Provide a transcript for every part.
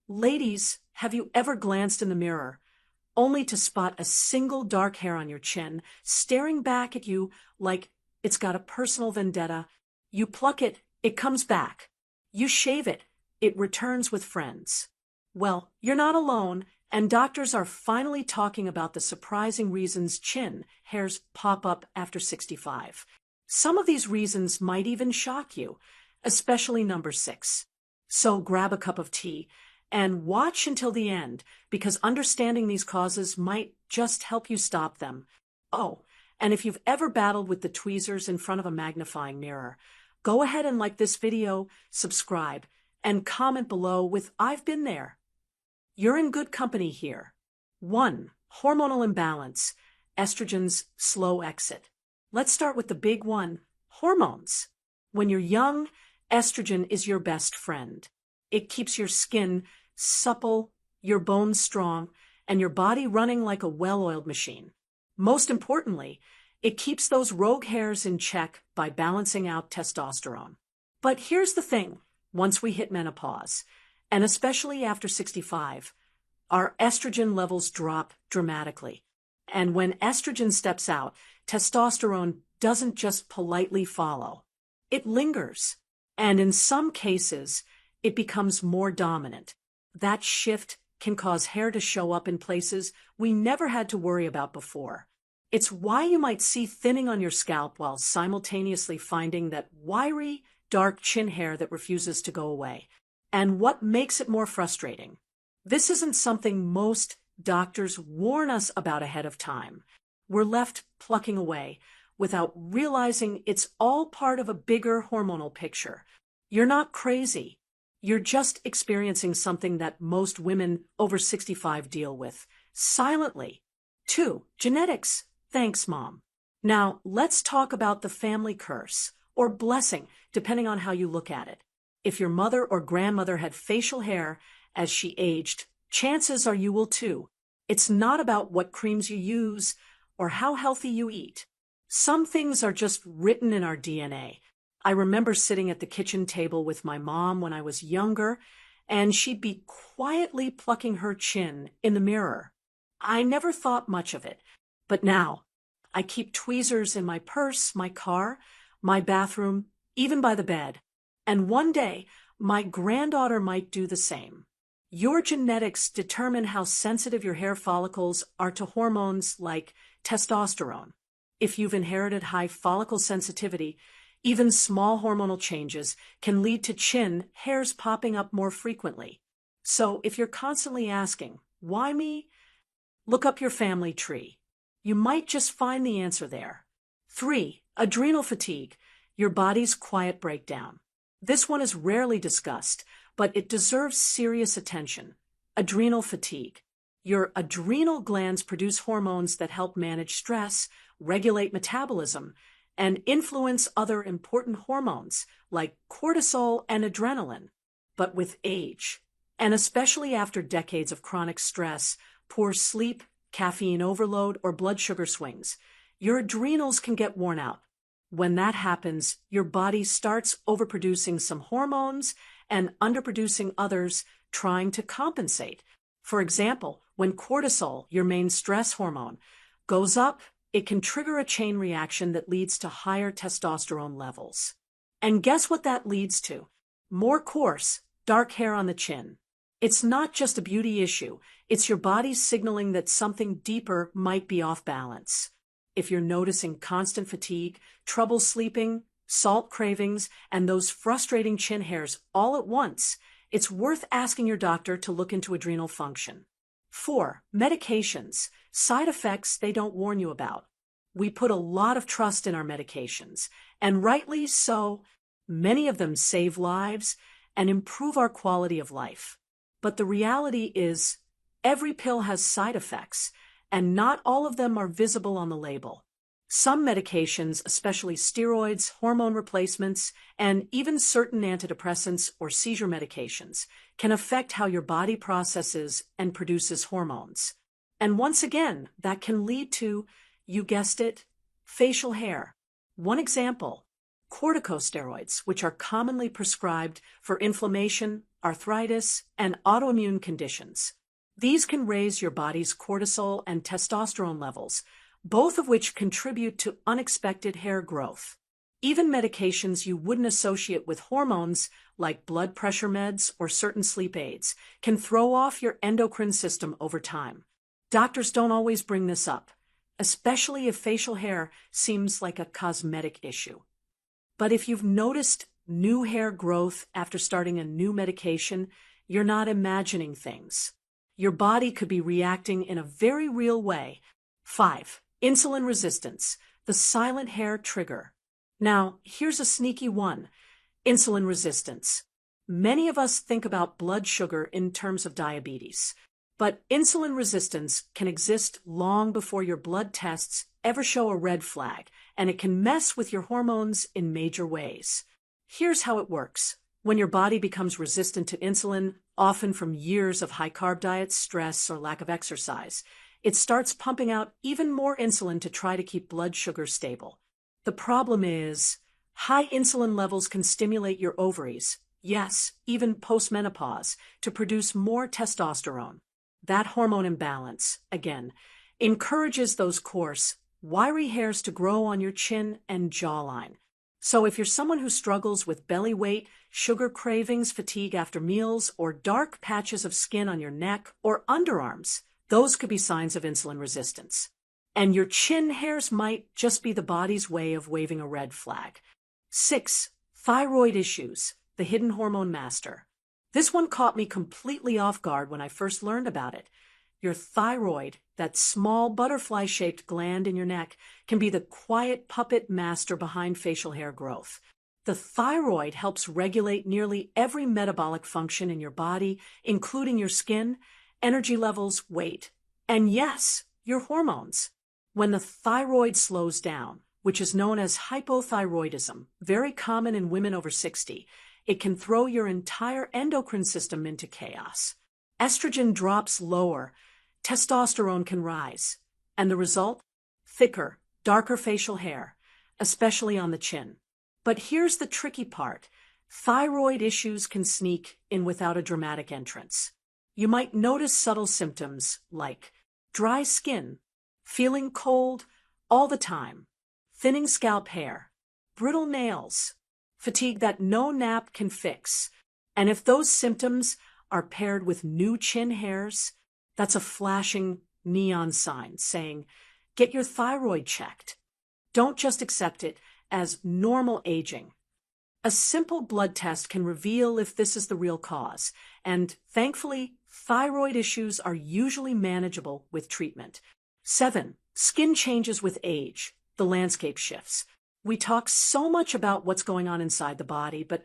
Ladies, have you ever glanced in the mirror, only to spot a single dark hair on your chin, staring back at you like it's got a personal vendetta? You pluck it, it comes back. You shave it, it returns with friends. Well, you're not alone, and doctors are finally talking about the surprising reasons chin hairs pop up after 65. Some of these reasons might even shock you, especially number 6. So grab a cup of tea and watch until the end, because understanding these causes might just help you stop them. Oh, and if you've ever battled with the tweezers in front of a magnifying mirror, go ahead and like this video, subscribe, and comment below with "I've been there." You're in good company here. 1. Hormonal imbalance, estrogen's slow exit. Let's start with the big one, hormones. When you're young, estrogen is your best friend. It keeps your skin supple, your bones strong, and your body running like a well-oiled machine. Most importantly, it keeps those rogue hairs in check by balancing out testosterone. But here's the thing, once we hit menopause, and especially after 65, our estrogen levels drop dramatically. And when estrogen steps out, testosterone doesn't just politely follow. It lingers. And in some cases, it becomes more dominant. That shift can cause hair to show up in places we never had to worry about before. It's why you might see thinning on your scalp while simultaneously finding that wiry, dark chin hair that refuses to go away. And what makes it more frustrating? This isn't something most doctors warn us about ahead of time. We're left plucking away without realizing it's all part of a bigger hormonal picture. You're not crazy. You're just experiencing something that most women over 65 deal with, silently. 2. Genetics. Thanks, Mom. Now, let's talk about the family curse, or blessing, depending on how you look at it. If your mother or grandmother had facial hair as she aged, chances are you will too. It's not about what creams you use or how healthy you eat. Some things are just written in our DNA. I remember sitting at the kitchen table with my mom when I was younger, and she'd be quietly plucking her chin in the mirror. I never thought much of it, but now I keep tweezers in my purse, my car, my bathroom, even by the bed. And one day, my granddaughter might do the same. Your genetics determine how sensitive your hair follicles are to hormones like testosterone. If you've inherited high follicle sensitivity, even small hormonal changes can lead to chin hairs popping up more frequently. So if you're constantly asking, "Why me?" look up your family tree. You might just find the answer there. 3. Adrenal fatigue, your body's quiet breakdown. This one is rarely discussed, but it deserves serious attention. Adrenal fatigue. Your adrenal glands produce hormones that help manage stress, regulate metabolism, and influence other important hormones like cortisol and adrenaline. But with age, and especially after decades of chronic stress, poor sleep, caffeine overload, or blood sugar swings, your adrenals can get worn out. When that happens, your body starts overproducing some hormones and underproducing others, trying to compensate. For example, when cortisol, your main stress hormone, goes up, it can trigger a chain reaction that leads to higher testosterone levels. And guess what that leads to? More coarse, dark hair on the chin. It's not just a beauty issue, it's your body signaling that something deeper might be off balance. If you're noticing constant fatigue, trouble sleeping, salt cravings, and those frustrating chin hairs all at once, it's worth asking your doctor to look into adrenal function. 4. Medications. Side effects they don't warn you about. We put a lot of trust in our medications, and rightly so. Many of them save lives and improve our quality of life. But the reality is, every pill has side effects, and not all of them are visible on the label. Some medications, especially steroids, hormone replacements, and even certain antidepressants or seizure medications, can affect how your body processes and produces hormones. And once again, that can lead to, you guessed it, facial hair. One example, corticosteroids, which are commonly prescribed for inflammation, arthritis, and autoimmune conditions. These can raise your body's cortisol and testosterone levels, both of which contribute to unexpected hair growth. Even medications you wouldn't associate with hormones, like blood pressure meds or certain sleep aids, can throw off your endocrine system over time. Doctors don't always bring this up, especially if facial hair seems like a cosmetic issue. But if you've noticed new hair growth after starting a new medication, you're not imagining things. Your body could be reacting in a very real way. 5. Insulin resistance, the silent hair trigger. Now, here's a sneaky one. Insulin resistance. Many of us think about blood sugar in terms of diabetes, but insulin resistance can exist long before your blood tests ever show a red flag, and it can mess with your hormones in major ways. Here's how it works. When your body becomes resistant to insulin, often from years of high-carb diets, stress, or lack of exercise, it starts pumping out even more insulin to try to keep blood sugar stable. The problem is, high insulin levels can stimulate your ovaries, yes, even post-menopause, to produce more testosterone. That hormone imbalance, again, encourages those coarse, wiry hairs to grow on your chin and jawline. So if you're someone who struggles with belly weight, sugar cravings, fatigue after meals, or dark patches of skin on your neck or underarms, those could be signs of insulin resistance. And your chin hairs might just be the body's way of waving a red flag. 6. Thyroid issues, the hidden hormone master. This one caught me completely off guard when I first learned about it. Your thyroid, that small butterfly-shaped gland in your neck, can be the quiet puppet master behind facial hair growth. The thyroid helps regulate nearly every metabolic function in your body, including your skin, energy levels, weight, and yes, your hormones. When the thyroid slows down, which is known as hypothyroidism, very common in women over 60, it can throw your entire endocrine system into chaos. Estrogen drops lower, testosterone can rise, and the result? Thicker, darker facial hair, especially on the chin. But here's the tricky part. Thyroid issues can sneak in without a dramatic entrance. You might notice subtle symptoms like dry skin, feeling cold all the time, thinning scalp hair, brittle nails, fatigue that no nap can fix. And if those symptoms are paired with new chin hairs, that's a flashing neon sign saying, get your thyroid checked. Don't just accept it as normal aging. A simple blood test can reveal if this is the real cause, and thankfully, thyroid issues are usually manageable with treatment. 7. Skin changes with age. The landscape shifts. We talk so much about what's going on inside the body, but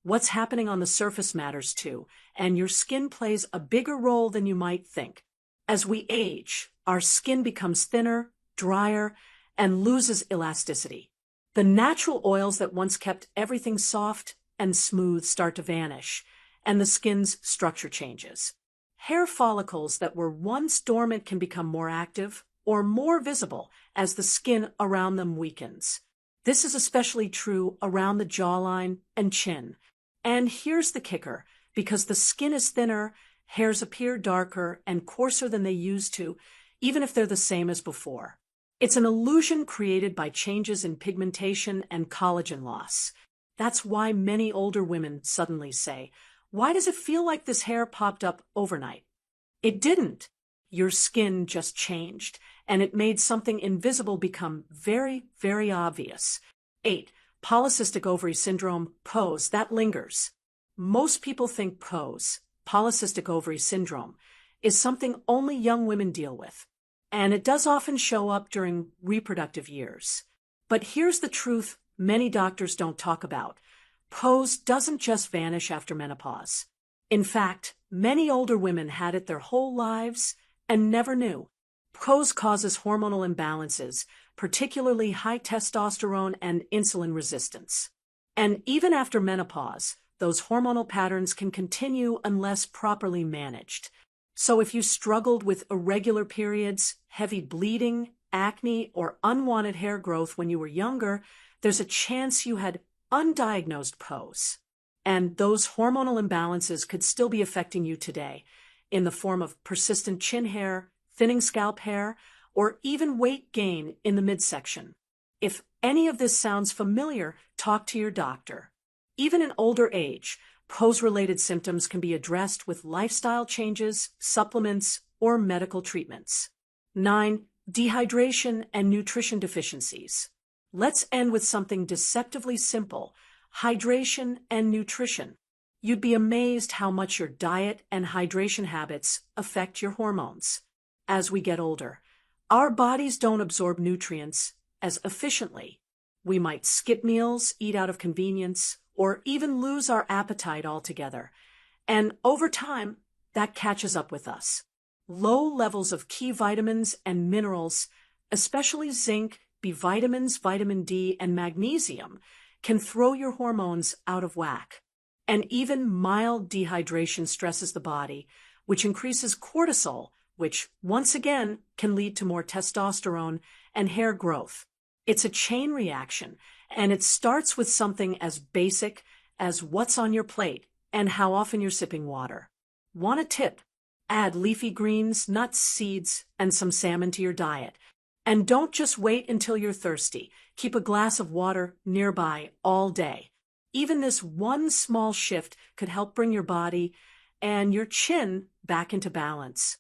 what's happening on the surface matters too, and your skin plays a bigger role than you might think. As we age, our skin becomes thinner, drier, and loses elasticity. The natural oils that once kept everything soft and smooth start to vanish, and the skin's structure changes. Hair follicles that were once dormant can become more active or more visible as the skin around them weakens. This is especially true around the jawline and chin. And here's the kicker. Because the skin is thinner, hairs appear darker and coarser than they used to, even if they're the same as before. It's an illusion created by changes in pigmentation and collagen loss. That's why many older women suddenly say, "Why does it feel like this hair popped up overnight?" It didn't. Your skin just changed, and it made something invisible become very, very obvious. 8. Polycystic ovary syndrome, PCOS, that lingers. Most people think PCOS, polycystic ovary syndrome, is something only young women deal with, and it does often show up during reproductive years. But here's the truth many doctors don't talk about. PCOS doesn't just vanish after menopause. In fact, many older women had it their whole lives and never knew. PCOS causes hormonal imbalances, particularly high testosterone and insulin resistance. And even after menopause, those hormonal patterns can continue unless properly managed. So if you struggled with irregular periods, heavy bleeding, acne, or unwanted hair growth when you were younger, there's a chance you had undiagnosed PCOS. And those hormonal imbalances could still be affecting you today in the form of persistent chin hair, thinning scalp hair, or even weight gain in the midsection. If any of this sounds familiar, talk to your doctor. Even in older age, PCOS-related symptoms can be addressed with lifestyle changes, supplements, or medical treatments. 9. Dehydration and nutrition deficiencies. Let's end with something deceptively simple: hydration and nutrition. You'd be amazed how much your diet and hydration habits affect your hormones. As we get older, our bodies don't absorb nutrients as efficiently. We might skip meals, eat out of convenience, or even lose our appetite altogether. And over time, that catches up with us. Low levels of key vitamins and minerals, especially zinc, B vitamins, vitamin D, and magnesium, can throw your hormones out of whack. And even mild dehydration stresses the body, which increases cortisol, which, once again, can lead to more testosterone and hair growth. It's a chain reaction, and it starts with something as basic as what's on your plate and how often you're sipping water. Want a tip? Add leafy greens, nuts, seeds, and some salmon to your diet. And don't just wait until you're thirsty. Keep a glass of water nearby all day. Even this one small shift could help bring your body and your chin back into balance.